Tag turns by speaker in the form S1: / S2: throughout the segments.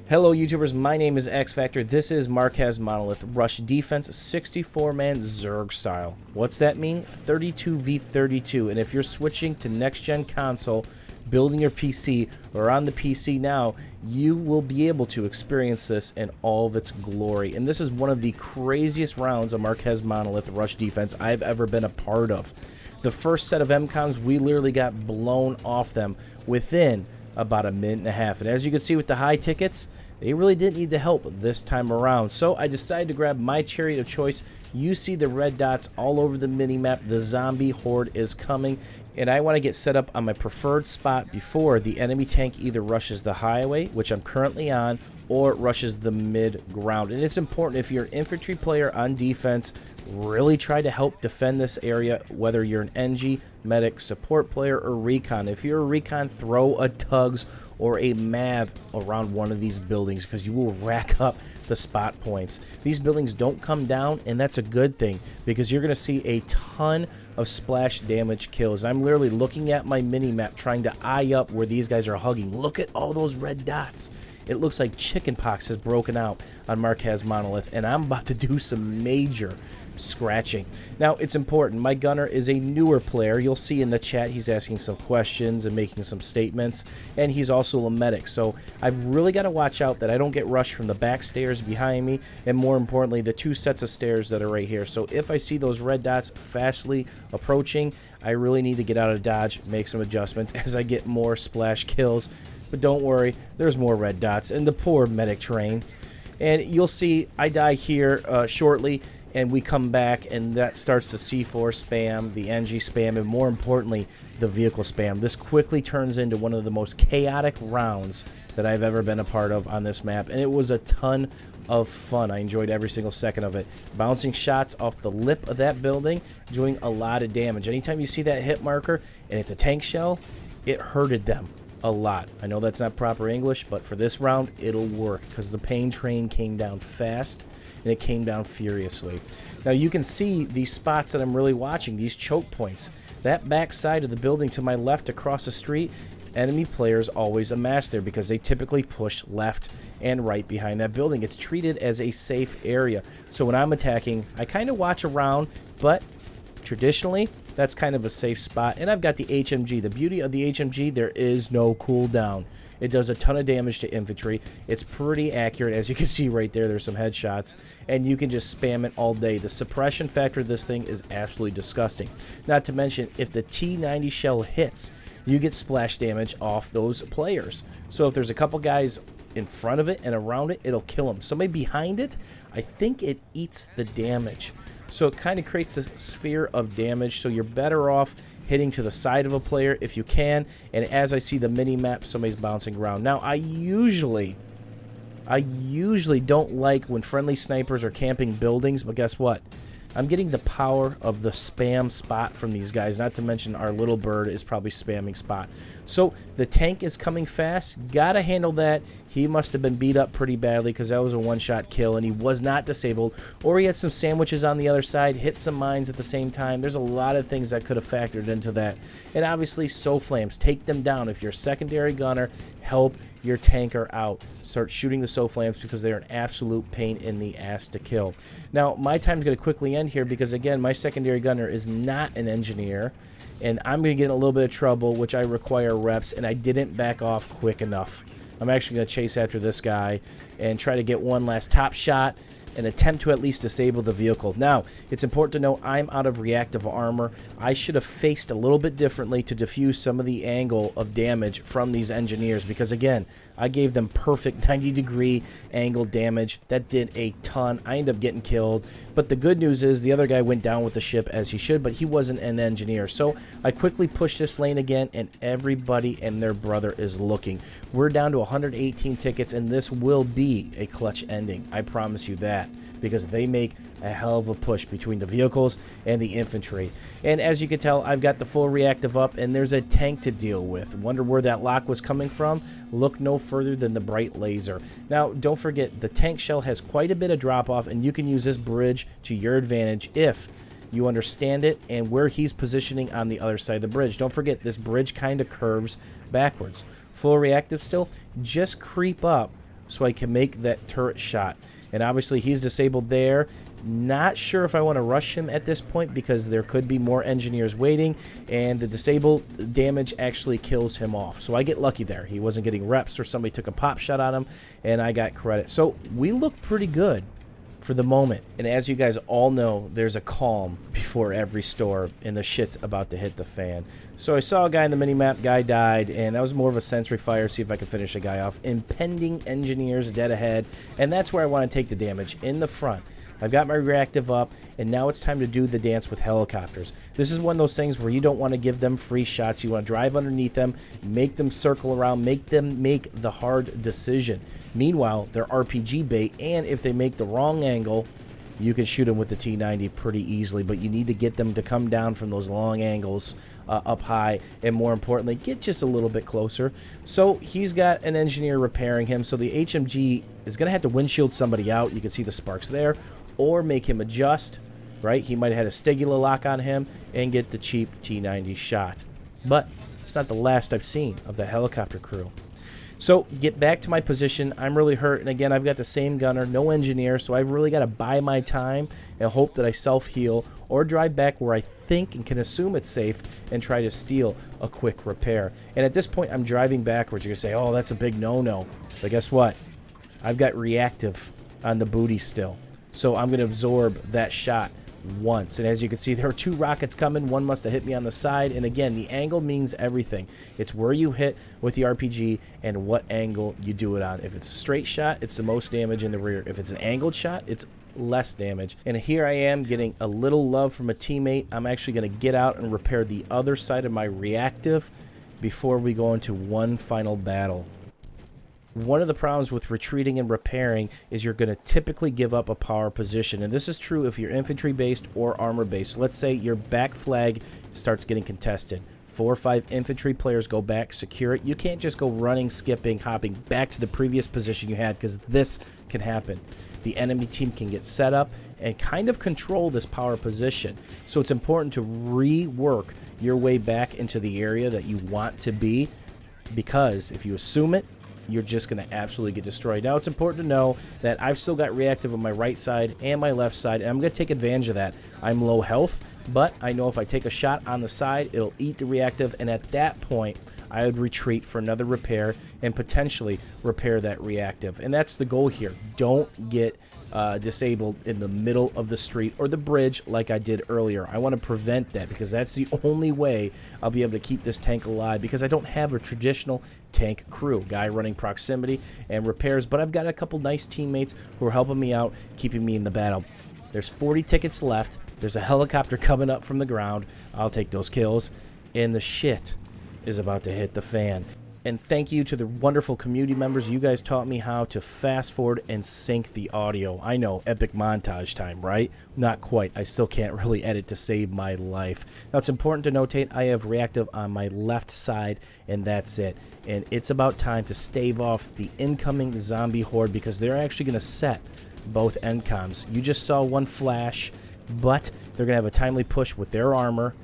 S1: Hello YouTubers, my name is X Factor. This is Markaz Monolith Rush Defense 64-man Zerg style. What's that mean? 32v32. And if you're switching to next-gen console, building your PC, or on the PC now, you will be able to experience this in all of its glory. And this is one of the craziest rounds of Markaz Monolith Rush Defense I've ever been a part of. The first set of mcoms, we literally got blown off them within about a minute and a half. And as you can see with the high tickets, they really didn't need the help this time around. So I decided to grab my chariot of choice. You see the red dots all over the mini-map. The zombie horde is coming. And I want to get set up on my preferred spot before the enemy tank either rushes the highway, which I'm currently on, or rushes the mid-ground. And it's important, if you're an infantry player on defense, really try to help defend this area, whether you're an NG, medic, support player, or recon. If you're a recon, throw a tugs or a mav around one of these buildings because you will rack up the spot points. These buildings don't come down, and that's a good thing because you're going to see a ton of splash damage kills. I'm literally looking at my mini-map trying to eye up where these guys are hugging. Look at all those red dots. It looks like chickenpox has broken out on Markaz Monolith, and I'm about to do some major scratching. Now, it's important. My gunner is a newer player. You'll see in the chat he's asking some questions and making some statements, and he's also a medic. So I've really got to watch out that I don't get rushed from the back stairs behind me, and more importantly, the two sets of stairs that are right here. So if I see those red dots fastly approaching, I really need to get out of dodge, make some adjustments as I get more splash kills. But don't worry, there's more red dots in the poor medic train. And you'll see I die here shortly, and we come back, and that starts the C4 spam, the NG spam, and more importantly, the vehicle spam. This quickly turns into one of the most chaotic rounds that I've ever been a part of on this map, and it was a ton of fun. I enjoyed every single second of it. Bouncing shots off the lip of that building, doing a lot of damage. Anytime you see that hit marker, and it's a tank shell, it hurted them a lot. I know that's not proper English, but for this round, it'll work because the pain train came down fast and it came down furiously. Now you can see these spots that I'm really watching, these choke points. That back side of the building to my left across the street, enemy players always amass there because they typically push left and right behind that building. It's treated as a safe area. So when I'm attacking, I kind of watch around, but traditionally, that's kind of a safe spot. And I've got the HMG. The beauty of the HMG, there is no cooldown. It does a ton of damage to infantry. It's pretty accurate. As you can see right there, there's some headshots. And you can just spam it all day. The suppression factor of this thing is absolutely disgusting. Not to mention, if the T90 shell hits, you get splash damage off those players. So if there's a couple guys in front of it and around it, it'll kill them. Somebody behind it, I think it eats the damage. So it kind of creates this sphere of damage, so you're better off hitting to the side of a player if you can. And as I see the mini-map, somebody's bouncing around. Now, I usually don't like when friendly snipers are camping buildings, but guess what? I'm getting the power of the spam spot from these guys, not to mention our little bird is probably spamming spot. So the tank is coming fast. Gotta handle that. He must have been beat up pretty badly because that was a one-shot kill, and he was not disabled. Or he had some sandwiches on the other side, hit some mines at the same time. There's a lot of things that could have factored into that. And obviously, SO-Flams, take them down. If you're a secondary gunner, help your tanker out. Start shooting the SO-Flams because they're an absolute pain in the ass to kill. Now, my time's going to quickly end here because, again, my secondary gunner is not an engineer, and I'm going to get in a little bit of trouble, which I require reps, and I didn't back off quick enough. I'm actually going to chase after this guy and try to get one last top shot and attempt to at least disable the vehicle. Now, it's important to know I'm out of reactive armor. I should have faced a little bit differently to diffuse some of the angle of damage from these engineers because, again, I gave them perfect 90-degree angle damage. That did a ton. I ended up getting killed. But the good news is the other guy went down with the ship as he should, but he wasn't an engineer. So I quickly pushed this lane again, and everybody and their brother is looking. We're down to 118 tickets, and this will be a clutch ending. I promise you that, because they make a hell of a push between the vehicles and the infantry. And as you can tell, I've got the full reactive up, and there's a tank to deal with. Wonder where that lock was coming from? Look no further than the bright laser. Now, don't forget, the tank shell has quite a bit of drop-off, and you can use this bridge to your advantage if you understand it and where he's positioning on the other side of the bridge. Don't forget, this bridge kind of curves backwards. Full reactive still, just creep up so I can make that turret shot. And obviously he's disabled there. Not sure if I want to rush him at this point because there could be more engineers waiting, and the disabled damage actually kills him off. So I get lucky there. He wasn't getting reps or somebody took a pop shot on him, and I got credit. So we look pretty good for the moment. And as you guys all know, there's a calm before every storm, and the shit's about to hit the fan. So I saw a guy in the minimap, guy died, and that was more of a sentry fire, see if I could finish a guy off. Impending engineers dead ahead, and that's where I want to take the damage, in the front. I've got my reactive up, and now it's time to do the dance with helicopters. This is one of those things where you don't want to give them free shots. You want to drive underneath them, make them circle around, make them make the hard decision. Meanwhile, they're RPG bait, and if they make the wrong angle, you can shoot them with the T90 pretty easily, but you need to get them to come down from those long angles up high, and more importantly, get just a little bit closer. So he's got an engineer repairing him, so the HMG is going to have to windshield somebody out. You can see the sparks there, or make him adjust, right? He might have had a Stegula lock on him and get the cheap T90 shot. But it's not the last I've seen of the helicopter crew. So get back to my position. I'm really hurt, and again, I've got the same gunner, no engineer, so I've really got to buy my time and hope that I self-heal or drive back where I think and can assume it's safe and try to steal a quick repair. And at this point, I'm driving backwards. You're going to say, oh, that's a big no-no. But guess what? I've got reactive on the booty still. So I'm going to absorb that shot once. And as you can see, there are two rockets coming. One must have hit me on the side. And again, the angle means everything. It's where you hit with the RPG and what angle you do it on. If it's a straight shot, it's the most damage in the rear. If it's an angled shot, it's less damage. And here I am getting a little love from a teammate. I'm actually going to get out and repair the other side of my reactive before we go into one final battle. One of the problems with retreating and repairing is you're going to typically give up a power position. And this is true if you're infantry-based or armor-based. Let's say your back flag starts getting contested. 4 or 5 infantry players go back, secure it. You can't just go running, skipping, hopping back to the previous position you had, because this can happen. The enemy team can get set up and kind of control this power position. So it's important to rework your way back into the area that you want to be, because if you assume it, you're just going to absolutely get destroyed. Now, it's important to know that I've still got reactive on my right side and my left side, and I'm going to take advantage of that. I'm low health, but I know if I take a shot on the side, it'll eat the reactive, and at that point, I would retreat for another repair and potentially repair that reactive. And that's the goal here. Don't get disabled in the middle of the street or the bridge like I did earlier. I want to prevent that, because that's the only way I'll be able to keep this tank alive, because I don't have a traditional tank crew, guy running proximity and repairs, but I've got a couple nice teammates who are helping me out, keeping me in the battle. There's 40 tickets left. There's a helicopter coming up from the ground. I'll take those kills, and the shit is about to hit the fan. And thank you to the wonderful community members. You guys taught me how to fast forward and sync the audio. I know, epic montage time, right? Not quite. I still can't really edit to save my life. Now, it's important to notate I have reactive on my left side, and that's it. And it's about time to stave off the incoming zombie horde, because they're actually going to set both mcoms. You just saw one flash, but they're going to have a timely push with their armor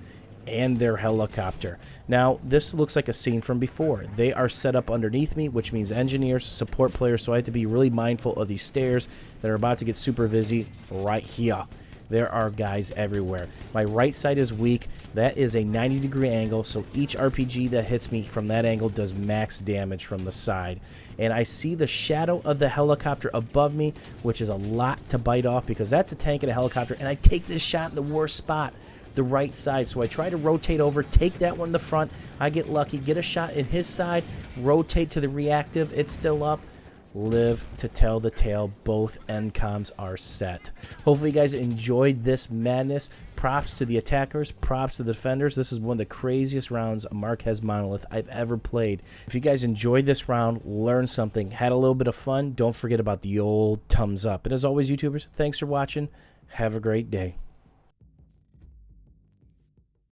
S1: and their helicopter. Now, this looks like a scene from before. They are set up underneath me, which means engineers, support players, so I have to be really mindful of these stairs that are about to get super busy right here. There are guys everywhere. My right side is weak. That is a 90-degree angle, so each RPG that hits me from that angle does max damage from the side. And I see the shadow of the helicopter above me, which is a lot to bite off, because that's a tank and a helicopter, and I take this shot in the worst spot, the right side. So I try to rotate over, take that one in the front. I get lucky, get a shot in his side, rotate to the reactive. It's still up. Live to tell the tale. Both mcoms are set. Hopefully you guys enjoyed this madness. Props to the attackers, props to the defenders. This is one of the craziest rounds of Markaz Monolith I've ever played. If you guys enjoyed this round, learned something, had a little bit of fun, don't forget about the old thumbs up. And as always, YouTubers, thanks for watching. Have a great day.